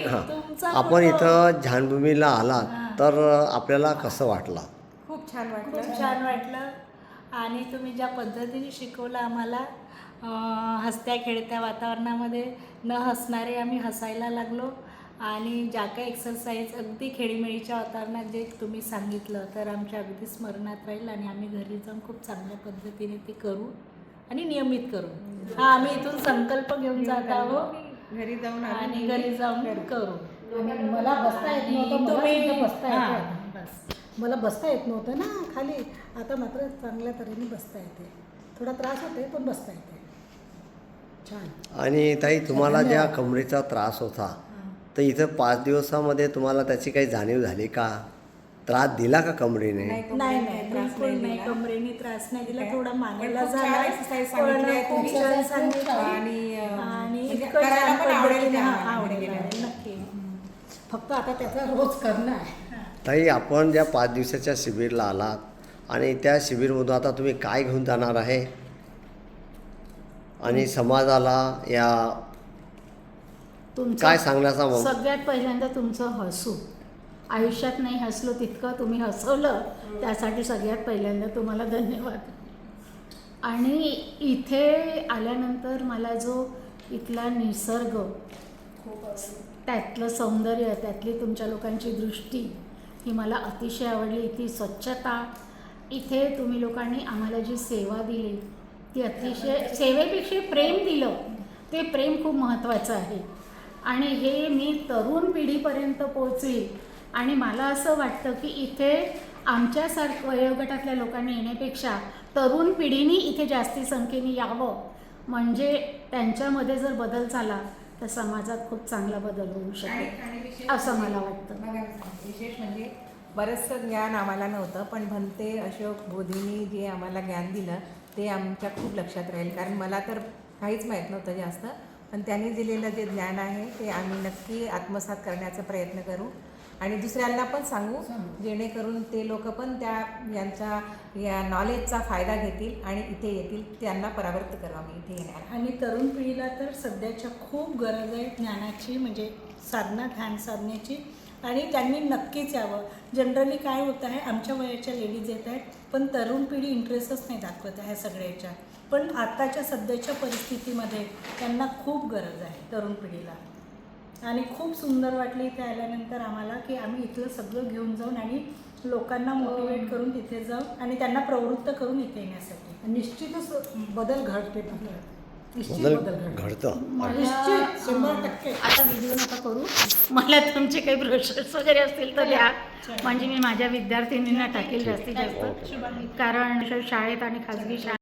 हां, तुमचा आपण फोटो. इथं ध्यानभूमीला आलात हां. तर आपल्याला कसं वाटलं? खूप छान खूप वाटलं. छान वाटलं. आणि तुम्ही ज्या पद्धतीने शिकवलं आम्हाला, हसत्या खेळत्या वातावरणामध्ये न हसणारे आम्ही हसायला लागलो. आणि ज्या काही एक्सरसाइज अगदी खेळीमेळीच्या वातावरणात जे तुम्ही सांगितलं तर आमच्या अगदी स्मरणात राहील आणि आम्ही घरी जाऊन खूप चांगल्या पद्धतीने ते करू आणि नियमित करू. हा आम्ही इथून संकल्प घेऊन जात आहोत घरी जाऊन आणि घरी जाऊन करू. आणि मला बसता येत नव्हतं, मला तुम्ही सुद्धा बसता येते हां, आता. बस. मला बसता येत नव्हतं ना खाली, आता मात्र चांगल्या तऱ्हेने बसता येते. थोडा त्रास होते पण बसता येते. छान. आणि ताई तुम्हाला ज्या कमरेचा त्रास होता तर इथं 5 दिवसामध्ये तुम्हाला त्याची काही जाणीव झाली का? त्रास दिला का कमरेने? नाही बिलकुल नाही, कमरेने त्रास नाही दिला. थोडा मानेला खूप छान झाला exercise पण सांगितल्या खूप तुम्ही. छान सांगितलं. आणि आणि म्हणजे इतकं करायला छान पण आवडेल पद्धतीने त्या आवडेल आवडेल. नक्की. फक्त आता त्याचा रोज करणं आहे. ताई आपण ज्या 5 दिवसाच्या शिबिरला आलात आणि त्या शिबिरमधून आता तुम्ही काय घेऊन जाणार आहे आणि समाजाला या तुमचं काय सांगण्याचा सगळ्यात पहिल्यांदा तुमचं हसू. आयुष्यात नाही हसलो तितकं तुम्ही हसवलं, त्यासाठी सगळ्यात पहिल्यांदा तुम्हाला धन्यवाद. आणि इथे आल्यानंतर मला जो इथला निसर्ग, त्यातलं सौंदर्य, त्यातली तुमच्या लोकांची दृष्टी ही मला अतिशय आवडली. इथली स्वच्छता, इथे तुम्ही लोकांनी आम्हाला जी सेवा दिली ती अतिशय, सेवेपेक्षा प्रेम दिलं ते प्रेम खूप महत्त्वाचं आहे. आणि हे मी तरुण पिढीपर्यंत पोहोचेल. आणि मला असं वाटतं की इथे आमच्यासारखं वयोगटातल्या लोकांनी येण्यापेक्षा तरुण पिढीने इथे जास्ती संख्येने यावं, म्हणजे त्यांच्यामध्ये जर बदल झाला तर समाजात खूप चांगला बदल होऊ आणि शकेल विशेष असं मला वाटतं. बघा, विशेष म्हणजे बरंचसं ज्ञान आम्हाला नव्हतं, पण भंते अशोक बोधींनी जे आम्हाला ज्ञान दिलं ते आमच्या खूप लक्षात राहील. कारण मला तर काहीच माहीत नव्हतं जास्त, पण त्यांनी दिलेलं जे ज्ञान आहे ते आम्ही नक्की आत्मसात करण्याचा प्रयत्न करू आणि दुसऱ्यांना पण सांगू, जेणेकरून ते लोक पण यांचा या नॉलेजचा फायदा घेतील आणि इथे येतील. त्यांना परावृत्त करू आम्ही इथे येणार. आणि तरुण पिढीला तर सध्याच्या खूप गरज आहे ज्ञानाची, म्हणजे साधना, ध्यान साधण्याची. आणि त्यांनी नक्कीच यावं. जनरली काय होतं आहे, आमच्या वयाच्या लेडीज येत आहेत पण तरुण पिढी इंटरेस्टच नाही दाखवत आहे सगळ्याच्या. पण आताच्या सध्याच्या परिस्थितीमध्ये त्यांना खूप गरज आहे तरुण पिढीला. आणि खूप सुंदर वाटलं इथे आल्यानंतर आम्हाला की आम्ही इथलं सगळं घेऊन जाऊन आणि लोकांना मोटिवेट करून तिथे जाऊन आणि त्यांना प्रवृत्त करून इथे येण्यासाठी. निश्चितच बदल घडते. निश्चित बदल बदल घडते. घडतं? निश्चित 100%. आता व्हिडिओ नका करू. मला तुमचे काही ब्रोशर्स वगैरे असतील तर द्या, म्हणजे मी माझ्या विद्यार्थिनींना टाकेल जास्तीत जास्त. कारण शाळेत आणि खाजगी शाळेत